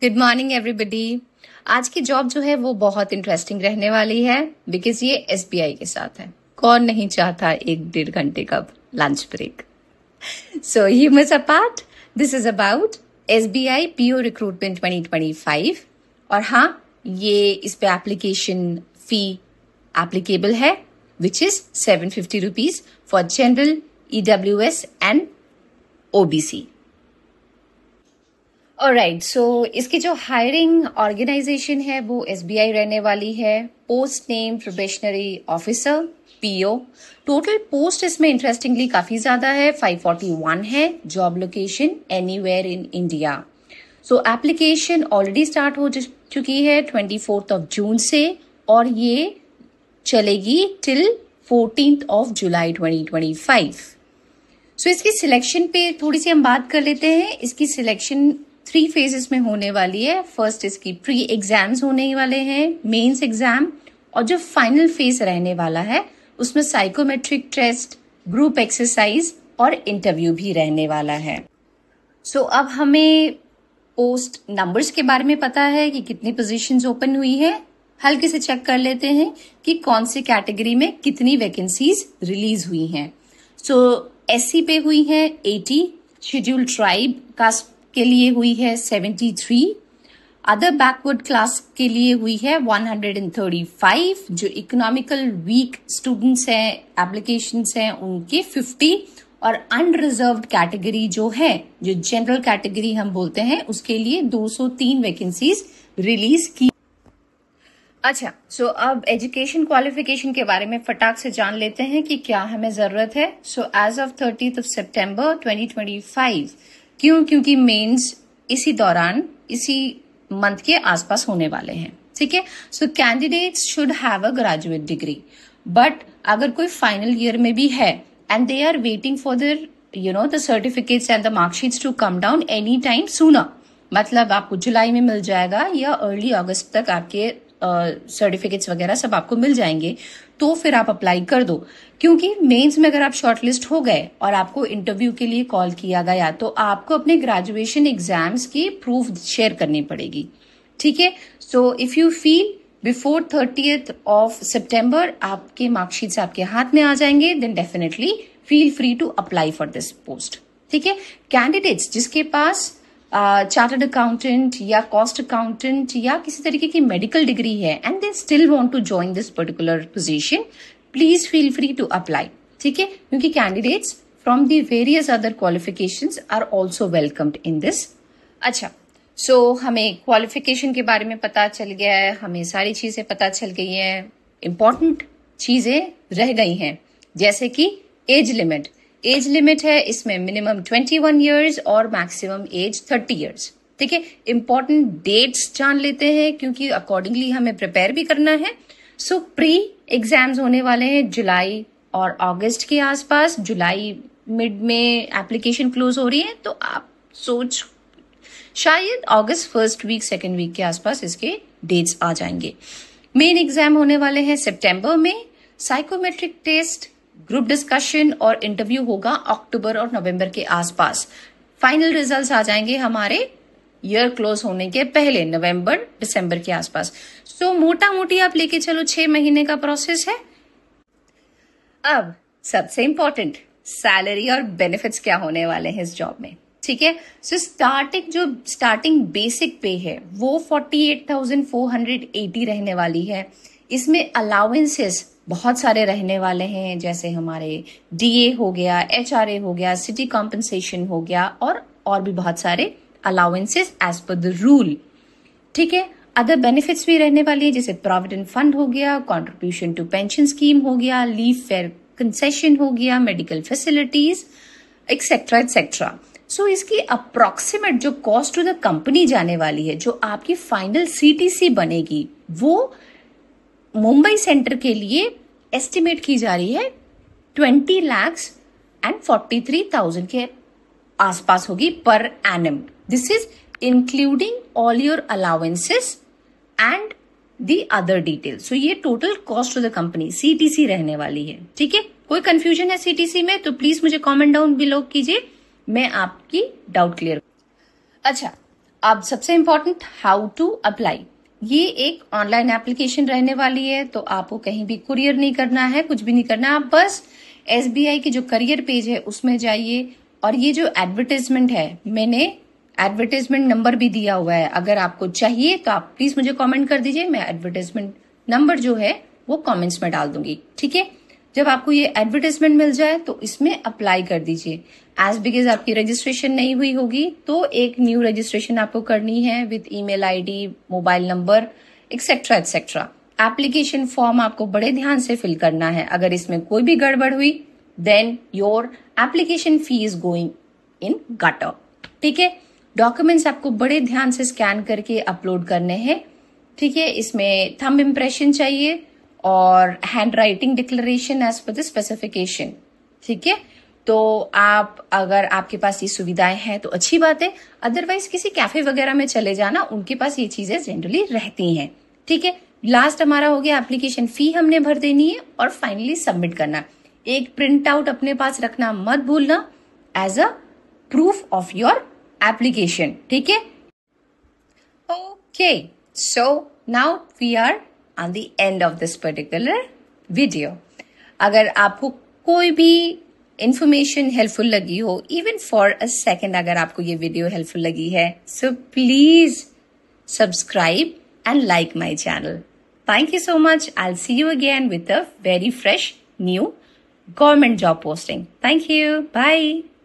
Good morning everybody. आज की job जो है वो बहुत इंटरेस्टिंग रहने वाली है बिकॉज ये एसबीआई के साथ है। कौन नहीं चाहता 1-1.5 घंटे का lunch break. So humours apart, this is about SBI PO recruitment 2025। और हाँ, ये इस पे एप्लीकेशन फी एप्लीकेबल है which is 750 rupees for general, EWS and OBC. Alright, so इसकी जो हायरिंग ऑर्गेनाइजेशन है वो एसबीआई रहने वाली है। Post name probationary officer PO. Total post इसमें इंटरेस्टिंगली काफी ज्यादा है, 541 है। Job location anywhere in India. So application already start हो चुकी है 24 जून से और ये चलेगी टिल 14 जुलाई 2025। सो इसकी सिलेक्शन पे थोड़ी सी हम बात कर लेते हैं। इसकी सिलेक्शन 3 फेजेस में होने वाली है। फर्स्ट इसकी प्री एग्जाम्स होने वाले हैं, मेंस एग्जाम, और जो फाइनल फेज रहने वाला है उसमें साइकोमेट्रिक टेस्ट, ग्रुप एक्सरसाइज और इंटरव्यू भी रहने वाला है। सो अब हमें पोस्ट नंबर्स के बारे में पता है कि कितनी पोजीशंस ओपन हुई है। हल्के से चेक कर लेते हैं कि कौन सी कैटेगरी में कितनी वैकेंसीज रिलीज हुई हैं। सो एससी पे हुई है 80, शेड्यूल्ड ट्राइब कास्ट के लिए हुई है 73, अदर बैकवर्ड क्लास के लिए हुई है 135, जो इकोनॉमिकल वीक स्टूडेंट्स हैं, एप्लीकेशंस हैं उनके 50, और अनरिजर्व्ड कैटेगरी जो है, जो जनरल कैटेगरी हम बोलते हैं, उसके लिए 203 वैकेंसीज रिलीज की। अच्छा, सो अब एजुकेशन क्वालिफिकेशन के बारे में फटाक से जान लेते हैं कि क्या हमें जरूरत है। सो एज ऑफ 30 सितंबर 2025, क्योंकि मेंस इसी दौरान, इसी मंथ के आसपास होने वाले हैं, ठीक है। So candidates should have a graduate degree, but अगर कोई फाइनल ईयर में भी है and they are waiting for their the certificates and the marksheets to come down any time sooner, मतलब आपको जुलाई में मिल जाएगा या अर्ली अगस्त तक आपके सर्टिफिकेट्स वगैरह सब आपको मिल जाएंगे, तो फिर आप अप्लाई कर दो। क्योंकि मेंस में अगर आप शॉर्टलिस्ट हो गए और आपको इंटरव्यू के लिए कॉल किया गया तो आपको अपने ग्रेजुएशन एग्जाम्स की प्रूफ शेयर करनी पड़ेगी, ठीक है। So if you feel before 30 सितंबर आपके मार्कशीट्स आपके हाथ में आ जाएंगे, then definitely feel free to apply for this post, ठीक है। कैंडिडेट्स जिसके पास चार्टर्ड अकाउंटेंट या कॉस्ट अकाउंटेंट या किसी तरीके की मेडिकल डिग्री है and they still want to join this particular position, please feel free to apply, ठीक है, क्योंकि candidates from the various other qualifications are also welcomed in this. अच्छा, सो हमें क्वालिफिकेशन के बारे में पता चल गया है, हमें सारी चीजें पता चल गई हैं। इंपॉर्टेंट चीजें रह गई हैं जैसे कि एज लिमिट। एज लिमिट है इसमें मिनिमम 21 ईयर्स और मैक्सिमम एज 30 ईयर्स, ठीक है। इंपॉर्टेंट डेट्स जान लेते हैं क्योंकि अकॉर्डिंगली हमें प्रिपेयर भी करना है। सो प्री एग्जाम्स होने वाले हैं जुलाई और अगस्त के आसपास। जुलाई मिड में एप्लीकेशन क्लोज हो रही है, तो आप सोच शायद अगस्त फर्स्ट वीक सेकेंड वीक के आसपास इसके डेट्स आ जाएंगे। मेन एग्जाम होने वाले हैं सितंबर में। साइकोमेट्रिक टेस्ट, ग्रुप डिस्कशन और इंटरव्यू होगा अक्टूबर और नवंबर के आसपास। फाइनल रिजल्ट्स आ जाएंगे हमारे ईयर क्लोज होने के पहले, नवंबर दिसंबर के आसपास। सो मोटा मोटी आप लेके चलो 6 महीने का प्रोसेस है। अब सबसे इंपॉर्टेंट, सैलरी और बेनिफिट्स क्या होने वाले हैं इस जॉब में, ठीक है। सो स्टार्टिंग बेसिक पे है वो 48,480 रहने वाली है। इसमें अलाउंसेस बहुत सारे रहने वाले हैं, जैसे हमारे डीए हो गया, एचआरए हो गया, सिटी कॉम्पनसेशन हो गया और भी बहुत सारे allowances as per the rule, ठीक है। अदर बेनिफिट्स भी रहने वाली है, जैसे प्रोविडेंट फंड हो गया, कंट्रीब्यूशन टू पेंशन स्कीम हो गया, लीव फेयर कंसेशन हो गया, मेडिकल फैसिलिटीज एक्सेट्रा एक्सेट्रा। सो इसकी अप्रोक्सीमेट जो कॉस्ट टू द कंपनी जाने वाली है, जो आपकी फाइनल सीटीसी बनेगी, वो मुंबई सेंटर के लिए एस्टिमेट की जा रही है 20,43,000 के आसपास होगी per annum. This is including all your allowances and the other detail. So ये total cost to the company CTC रहने वाली है, ठीक है। कोई कंफ्यूजन है सीटीसी में तो प्लीज मुझे कमेंट डाउन बिलो कीजिए, मैं आपकी डाउट क्लियर। अच्छा, अब सबसे इम्पोर्टेंट, हाउ टू अप्लाई। ये एक ऑनलाइन एप्लीकेशन रहने वाली है, तो आपको कहीं भी कुरियर नहीं करना है, कुछ भी नहीं करना है। आप बस एसबीआई की जो करियर पेज है उसमें जाइए, और ये जो एडवर्टाइजमेंट है, मैंने एडवर्टाइजमेंट नंबर भी दिया हुआ है, अगर आपको चाहिए तो आप प्लीज मुझे कमेंट कर दीजिए, मैं एडवर्टाइजमेंट नंबर जो है वो कमेंट्स में डाल दूंगी, ठीक है। जब आपको ये एडवर्टाइजमेंट मिल जाए तो इसमें अप्लाई कर दीजिए। एज बिकॉज आपकी रजिस्ट्रेशन नहीं हुई होगी तो एक न्यू रजिस्ट्रेशन आपको करनी है with email ID, mobile number, etcetera etcetera. Application form आपको बड़े ध्यान से फिल करना है। अगर इसमें कोई भी गड़बड़ हुई then your application fee is going in gutter, ठीक है। डॉक्यूमेंट्स आपको बड़े ध्यान से स्कैन करके अपलोड करने हैं, ठीक है। इसमें थंब इम्प्रेशन चाहिए और handwriting declaration as per the specification, ठीक है। तो आप, अगर आपके पास ये सुविधाएं हैं तो अच्छी बात है, अदरवाइज किसी कैफे वगैरह में चले जाना, उनके पास ये चीजें जनरली रहती हैं, ठीक है। लास्ट हमारा हो गया, एप्लीकेशन फी हमने भर देनी है और फाइनली सबमिट करना। एक प्रिंट आउट अपने पास रखना मत भूलना as a proof of your application, ठीक है। Okay, so now we are on the end of this particular video. अगर आपको कोई भी इंफॉर्मेशन हेल्पफुल लगी हो, इवन फॉर अ सेकेंड अगर आपको ये वीडियो हेल्पफुल लगी है, so please subscribe and like my channel. Thank you so much. I'll see you again with a very fresh new government job posting. Thank you. Bye.